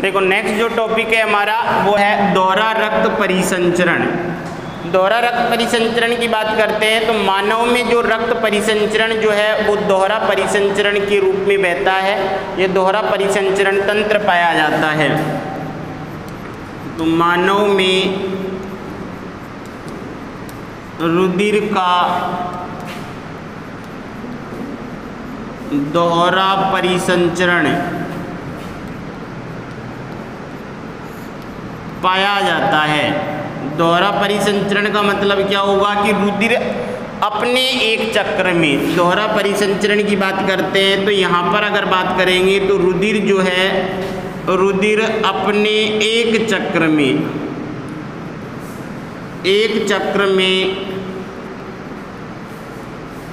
देखो नेक्स्ट जो टॉपिक है हमारा वो है दोहरा रक्त परिसंचरण। दोहरा रक्त परिसंचरण की बात करते हैं तो मानव में जो रक्त परिसंचरण जो है वो दोहरा परिसंचरण के रूप में बहता है। ये दोहरा परिसंचरण तंत्र पाया जाता है। तो मानव में रुधिर का दोहरा परिसंचरण पाया जाता है। दोहरा परिसंचरण का मतलब क्या होगा कि रुधिर अपने एक चक्र में, दोहरा परिसंचरण की बात करते हैं तो यहाँ पर अगर बात करेंगे तो रुधिर जो है, रुधिर अपने एक चक्र में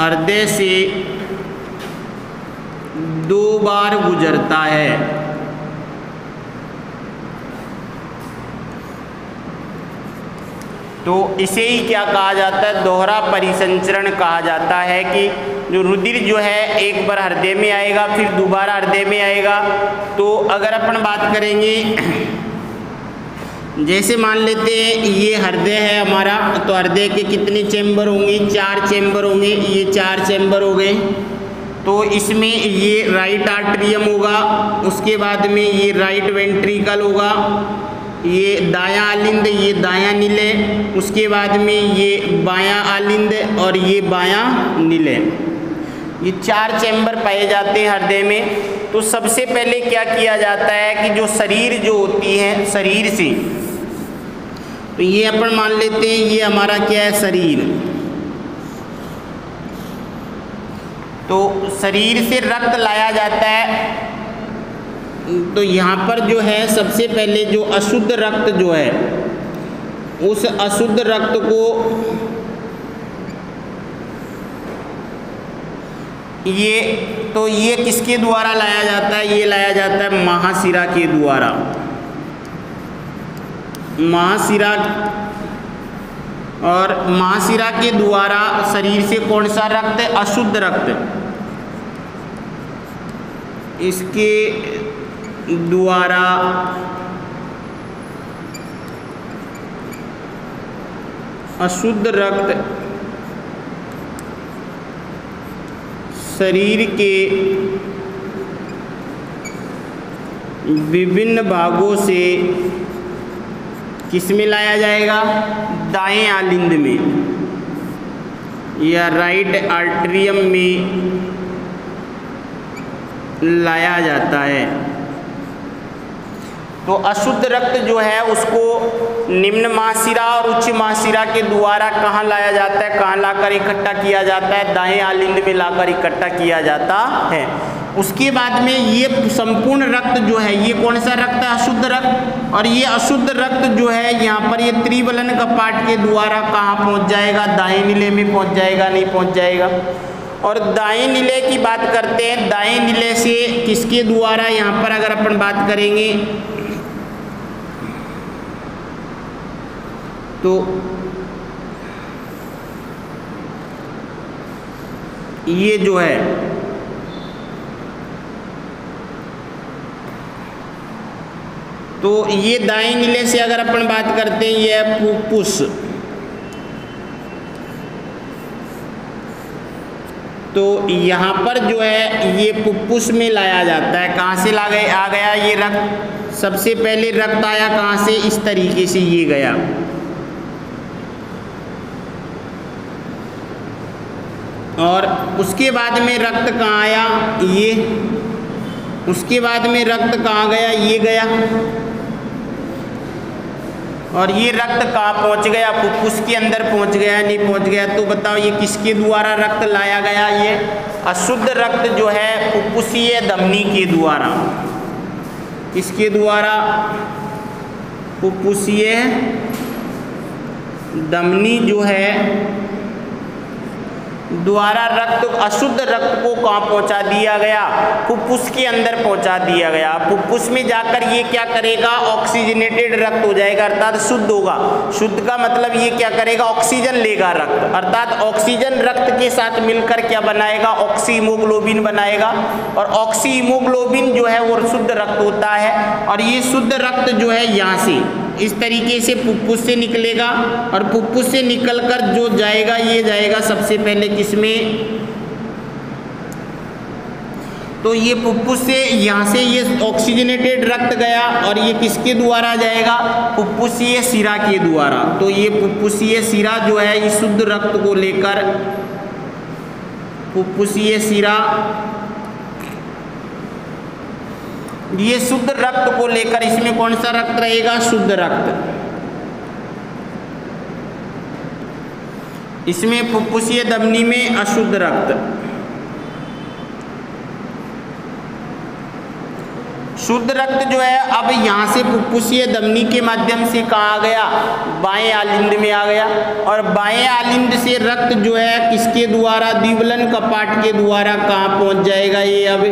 हृदय से 2 बार गुजरता है। तो इसे ही क्या कहा जाता है, दोहरा परिसंचरण कहा जाता है कि जो रुधिर जो है एक बार हृदय में आएगा फिर दोबारा हृदय में आएगा। तो अगर अपन बात करेंगे, जैसे मान लेते हैं ये हृदय है हमारा, तो हृदय के कितने चैम्बर होंगे, 4 चैम्बर होंगे। ये 4 चैम्बर हो गए। तो इसमें ये राइट आर्टरियम होगा, उसके बाद में ये राइट वेंट्रिकल होगा, ये दायां आलिंद, ये दायां निलय, उसके बाद में ये बायां आलिंद और ये बायां निलय। ये 4 चैम्बर पाए जाते हैं हृदय में। तो सबसे पहले क्या किया जाता है कि जो शरीर जो होती है, शरीर से, तो ये अपन मान लेते हैं ये हमारा क्या है, शरीर। तो शरीर से रक्त लाया जाता है। तो यहाँ पर जो है सबसे पहले जो अशुद्ध रक्त जो है, उस अशुद्ध रक्त को ये किसके द्वारा लाया जाता है, ये लाया जाता है महाशिरा के द्वारा। महाशिरा, और महाशिरा के द्वारा शरीर से कौन सा रक्त है, अशुद्ध रक्त, इसके द्वारा अशुद्ध रक्त शरीर के विभिन्न भागों से किस में लाया जाएगा, दाएं आलिंद में या राइट आर्टरियम में लाया जाता है। तो अशुद्ध रक्त जो है उसको निम्न महाशिरा और उच्च महाशिरा के द्वारा कहाँ लाया जाता है, कहाँ लाकर इकट्ठा किया जाता है, दाएं आलिंद में लाकर इकट्ठा किया जाता है। उसके बाद में ये संपूर्ण रक्त जो है, ये कौन सा रक्त है, अशुद्ध रक्त। और ये अशुद्ध रक्त जो है यहाँ पर ये त्रिबलन कपाट के द्वारा कहाँ पहुँच जाएगा, दाएं निलय में पहुँच जाएगा, नहीं पहुँच जाएगा। और दाएं निलय की बात करते हैं, दाएं निलय से किसके द्वारा, यहाँ पर अगर अपन बात करेंगे तो ये जो है तो ये दाएं निलय से अगर अपन बात करते हैं ये है फुफ्फुस। तो यहाँ पर जो है ये फुफ्फुस में लाया जाता है। कहाँ से आ गया ये रक्त, सबसे पहले रक्त आया कहाँ से, इस तरीके से ये गया। और उसके बाद में रक्त कहाँ आया, ये, उसके बाद में रक्त कहाँ गया, ये गया। और ये रक्त कहाँ पहुँच गया, फुफ्फुस के अंदर पहुँच गया, नहीं पहुँच गया। तो बताओ ये किसके द्वारा रक्त लाया गया, ये अशुद्ध रक्त जो है फुफ्फुसीय धमनी के द्वारा। किसके द्वारा, फुफ्फुसीय धमनी जो है द्वारा रक्त, अशुद्ध रक्त को कहाँ पहुंचा दिया गया? फुफ्फुस के अंदर पहुंचा दिया गया। फुफ्फुस में जाकर ये क्या करेगा? ऑक्सीजनेटेड रक्त हो जाएगा, अर्थात शुद्ध होगा। शुद्ध का मतलब ये क्या करेगा? ऑक्सीजन लेगा रक्त, अर्थात ऑक्सीजन रक्त के साथ मिलकर क्या बनाएगा? ऑक्सी हीमोग्लोबिन बनाएगा। और ऑक्सी हीमोग्लोबिन जो है वो शुद्ध रक्त होता है। और ये शुद्ध रक्त जो है यहाँ से इस तरीके से फुफ्फुस से निकलेगा, और फुफ्फुस से निकलकर जो जाएगा ये जाएगा सबसे पहले किसमें? तो ये फुफ्फुस से यहाँ से ये ऑक्सीजनेटेड रक्त गया, और ये किसके द्वारा जाएगा? फुफ्फुसीय शिरा के द्वारा। तो ये फुफ्फुसीय शिरा जो है इस शुद्ध रक्त को लेकर, फुफ्फुसीय शिरा ये शुद्ध रक्त को लेकर, इसमें कौन सा रक्त रहेगा? शुद्ध रक्त। इसमें फुफ्फुसीय धमनी में अशुद्ध रक्त। शुद्ध रक्त जो है अब यहाँ से फुफ्फुसीय धमनी के माध्यम से कहाँ आ गया? बाएं आलिंद में आ गया। और बाएं आलिंद से रक्त जो है किसके द्वारा? द्विबलन कपाट के द्वारा कहाँ पहुँच जाएगा? ये अब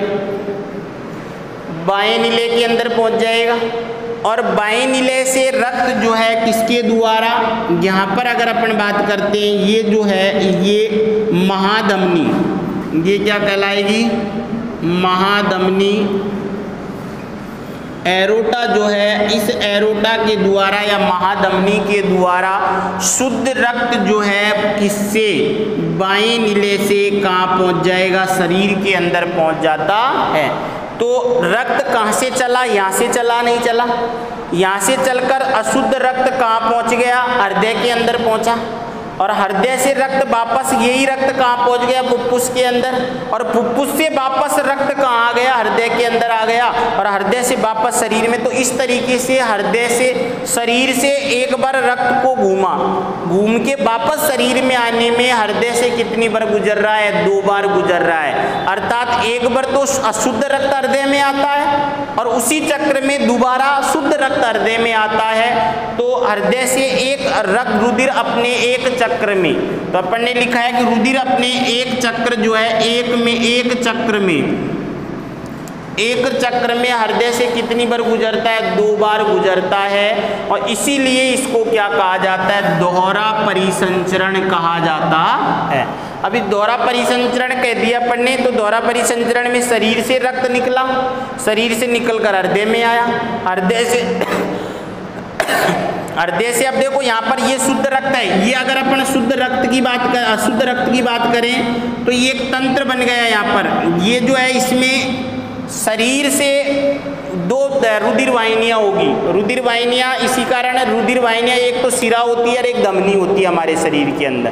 बाएं नीले के अंदर पहुंच जाएगा। और बाएं नीले से रक्त जो है किसके द्वारा? यहाँ पर अगर अपन बात करते हैं, ये जो है ये महाधमनी, ये क्या कहलाएगी? महाधमनी। एरोटा जो है, इस एरोटा के द्वारा या महाधमनी के द्वारा शुद्ध रक्त जो है किससे? बाएं नीले से कहाँ पहुंच जाएगा? शरीर के अंदर पहुंच जाता है। तो रक्त कहाँ से चला? यहाँ से चला? नहीं चला। यहाँ से चलकर अशुद्ध रक्त कहाँ पहुँच गया? हृदय के अंदर पहुँचा। और हृदय से रक्त वापस, यही रक्त कहाँ पहुँच गया? फुफ्फुस के अंदर। और फुफ्फुस से वापस रक्त कहाँ आ गया? हृदय के अंदर आ गया। और हृदय से वापस शरीर में। तो इस तरीके से हृदय से, शरीर से एक बार रक्त को घूमा, घूम के वापस शरीर में आने में हृदय से कितनी बार गुजर रहा है? 2 बार गुजर रहा है। अर्थात एक बार तो अशुद्ध रक्त हृदय में आता है, और उसी चक्र में दोबारा शुद्ध रक्त हृदय में आता है। तो हृदय से एक रक्त रुधिर अपने एक चक्र में, तो अपन ने लिखा है कि रुधिर अपने एक चक्र जो है, एक चक्र में हृदय से कितनी बार गुजरता है? 2 बार गुजरता है। और इसीलिए इसको क्या कहा जाता है? दोहरा परिसंचरण कहा जाता है। अभी दोहरा परिसंचरण कह दिया अपन ने, तो दोहरा परिसंचरण में शरीर से रक्त निकला, शरीर से निकलकर हृदय में आया, हृदय से अब देखो यहाँ पर ये शुद्ध रक्त है। ये अगर अपन शुद्ध रक्त की बात करें तो ये एक तंत्र बन गया यहाँ पर। ये जो है इसमें शरीर से 2 रुधिर वाहिनियाँ होगी। रुधिर वाहिनियाँ इसी कारण है, रुधिर वाहिनियाँ एक तो शिरा होती है और एक धमनी होती है हमारे शरीर के अंदर।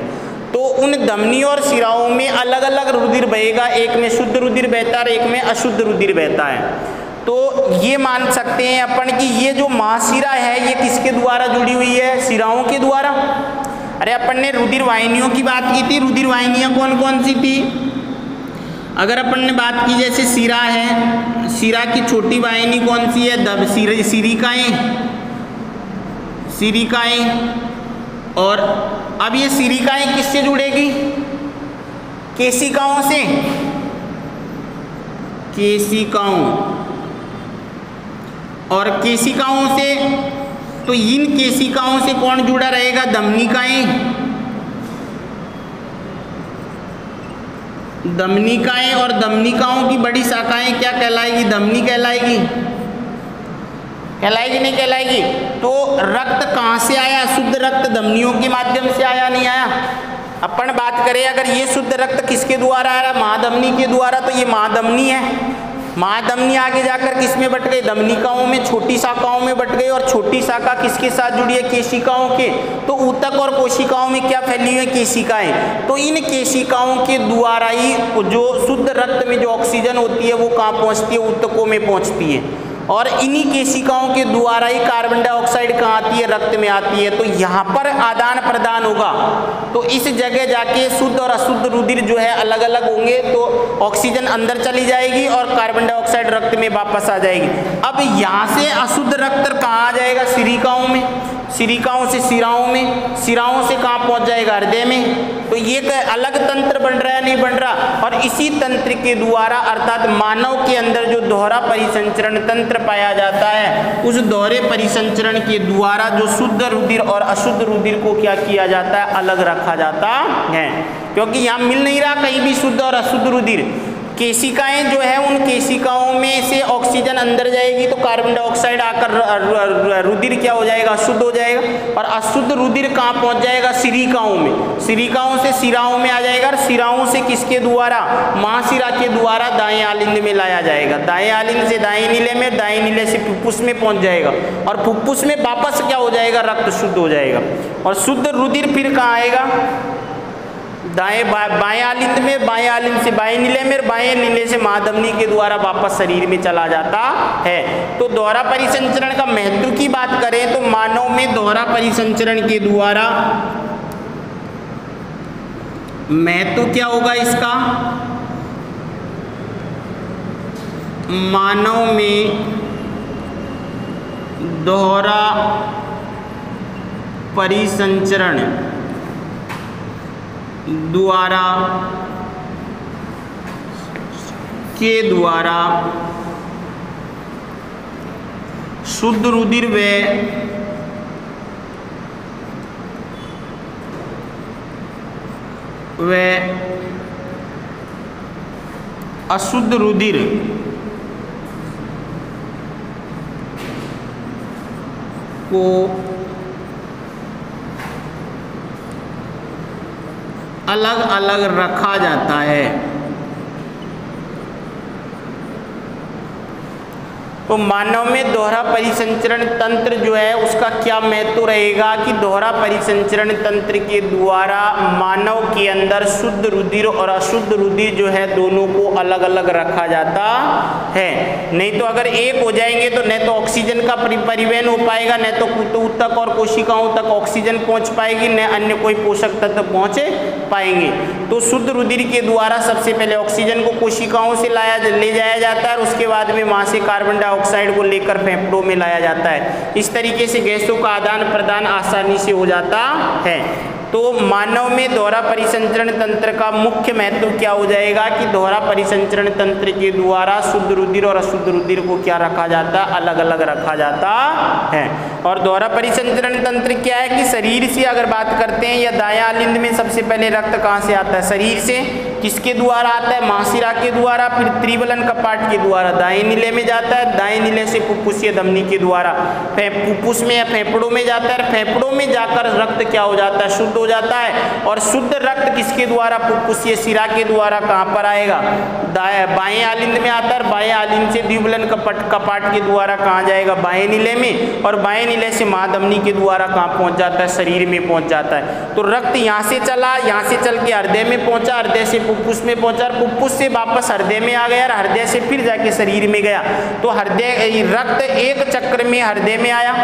तो उन धमनी और शिराओं में अलग अलग रुधिर बहेगा, एक में शुद्ध रुधिर बहता है और एक में अशुद्ध रुधिर बहता है। तो ये मान सकते हैं अपन कि ये जो महाशिरा है ये किसके द्वारा जुड़ी हुई है? शिराओं के द्वारा। अरे अपन ने रुधिर वाहिनियों की बात की थी, रुधिर वाहिनियाँ कौन कौन सी थी? अगर अपन ने बात की जैसे शिरा है, शिरा की छोटी वाहिनी कौन सी है? सिरिकाएं। और अब ये सिरिकाएं किससे जुड़ेगी? केशिकाओं से, और केशिकाओं से, तो इन केशिकाओं से कौन जुड़ा रहेगा? धमनिकाएं। और धमनिकाओं की बड़ी शाखाएं क्या कहलाएगी? धमनी कहलाएगी नहीं कहलाएगी? तो रक्त कहाँ से आया? शुद्ध रक्त धमनियों के माध्यम से आया, नहीं आया? अपन बात करें अगर ये शुद्ध रक्त किसके द्वारा आया? महाधमनी के द्वारा। तो ये महाधमनी है। महाधमनी आगे जाकर किस में बट गई? धमनिकाओं में, छोटी शाखाओं में बट गई। और छोटी शाखा किसके साथ जुड़ी है? केशिकाओं के। तो ऊतक और कोशिकाओं में क्या फैली हुई है? केशिकाएं। तो इन केशिकाओं के द्वारा ही जो शुद्ध रक्त में जो ऑक्सीजन होती है वो कहाँ पहुँचती है? ऊतकों में पहुँचती है। और इन्हीं केशिकाओं के द्वारा ही कार्बन डाइऑक्साइड कहाँ आती है? रक्त में आती है। तो यहाँ पर आदान प्रदान होगा। तो इस जगह जाके शुद्ध और अशुद्ध रुधिर जो है अलग अलग होंगे। तो ऑक्सीजन अंदर चली जाएगी और कार्बन डाइऑक्साइड रक्त में वापस आ जाएगी। अब यहाँ से अशुद्ध रक्त कहाँ आ जाएगा? सिरिकाओं में। सिरिकाओं से सिराओं में, सिराओं से कहाँ पहुँच जाएगा, हृदय में। तो ये एक अलग तंत्र बन रहा है, नहीं बन रहा। और इसी तंत्र के द्वारा अर्थात मानव के अंदर जो दोहरा परिसंचरण तंत्र पाया जाता है, उस दोहरे परिसंचरण के द्वारा जो शुद्ध रुधिर और अशुद्ध रुधिर को क्या किया जाता है, अलग रखा जाता है। क्योंकि यहाँ मिल नहीं रहा कहीं भी शुद्ध और अशुद्ध रुधिर। केशिकाएं जो है, उन केशिकाओं में से ऑक्सीजन अंदर जाएगी तो कार्बन डाइऑक्साइड आकर रुधिर क्या हो जाएगा, अशुद्ध हो जाएगा। और अशुद्ध रुधिर कहाँ पहुँच जाएगा, सिरिकाओं में, सिरिकाओं से सिराओं में आ जाएगा। और सिराओं से किसके द्वारा, महाशिरा के द्वारा दाएं आलिंद में लाया जाएगा। दाएं आलिंद से दाएं नीले में, दाएं नीले से फुफ्फुस में पहुँच जाएगा। और फुफ्फुस में वापस क्या हो जाएगा, रक्त शुद्ध हो जाएगा। और शुद्ध रुधिर फिर कहाँ आएगा, दाएं बाएं आलिंद में, बाएं आलिंद से बाएं नीले में, बाएं नीले से महाधमनी के द्वारा वापस शरीर में चला जाता है। तो दोहरा परिसंचरण का महत्व की बात करें तो मानव में दोहरा परिसंचरण के द्वारा महत्व क्या होगा इसका, मानव में दोहरा परिसंचरण द्वारा के द्वारा शुद्ध रुधिर व अशुद्ध रुधिर को अलग अलग रखा जाता है। तो मानव में दोहरा परिसंचरण तंत्र जो है उसका क्या महत्व रहेगा कि दोहरा परिसंचरण तंत्र के द्वारा मानव के अंदर शुद्ध रुधिर और अशुद्ध रुधिर जो है दोनों को अलग अलग रखा जाता है। नहीं तो अगर एक हो जाएंगे तो न तो ऑक्सीजन का परिवहन हो पाएगा, न तो ऊतक और कोशिकाओं तक ऑक्सीजन पहुंच पाएगी, न अन्य कोई पोषक तत्व पहुंच पाएंगे। तो शुद्ध रुधिर के द्वारा सबसे पहले ऑक्सीजन को कोशिकाओं से ले जाया जाता है और उसके बाद में वहां से कार्बन डाइऑक्साइड को लेकर फेफड़ों में लाया जाता है। इस तरीके से गैसों का आदान प्रदान आसानी से हो जाता है। तो मानव में दोहरा परिसंचरण तंत्र का मुख्य महत्व क्या हो जाएगा कि दोहरा परिसंचरण तंत्र के द्वारा शुद्ध रुधिर और अशुद्ध रुधिर को क्या रखा जाता है, अलग अलग रखा जाता है। और दोहरा परिसंचरण तंत्र क्या है कि शरीर से अगर बात करते हैं या दायां आलिंद में सबसे पहले रक्त कहाँ से आता है, शरीर से। किसके द्वारा आता है, महाशिरा के द्वारा, फिर त्रिबलन कपाट के द्वारा दाएं नीले में जाता है, दाएं नीले से फुफ्फुसीय धमनी के द्वारा फुफ्फुस में या फेफड़ों में जाता है, फेफड़ों में जाकर रक्त क्या हो जाता है, शुद्ध हो जाता है। और शुद्ध रक्त किसके द्वारा, फुफ्फुसीय शिरा के द्वारा कहाँ पर आएगा, बाएं आलिंद में आता है। बाएं आलिंद से द्विबलन कपाट के द्वारा कहाँ जाएगा, बाएं नीले में। और बाएं नीले से महाधमनी के द्वारा कहाँ पहुँच जाता है, शरीर में पहुँच जाता है। तो रक्त यहाँ से चला, यहाँ से चल के हृदय में पहुँचा, हृदय से फुफ्फुस में पहुँचा, फुफ्फुस से वापस हृदय में आ गया, हृदय से फिर जाके शरीर में गया। तो हृदय रक्त एक चक्र में हृदय में आया,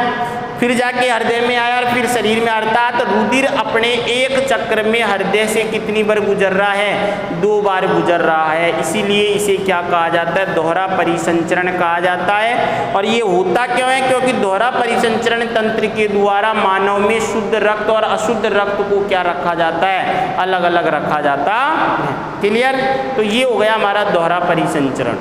फिर जाके हृदय में आया और फिर शरीर में। अर्थात रुधिर अपने एक चक्र में हृदय से कितनी बार गुजर रहा है, 2 बार गुजर रहा है। इसीलिए इसे क्या कहा जाता है, दोहरा परिसंचरण कहा जाता है। और ये होता क्यों है, क्योंकि दोहरा परिसंचरण तंत्र के द्वारा मानव में शुद्ध रक्त और अशुद्ध रक्त को क्या रखा जाता है, अलग अलग रखा जाता है। क्लियर। तो ये हो गया हमारा दोहरा परिसंचरण।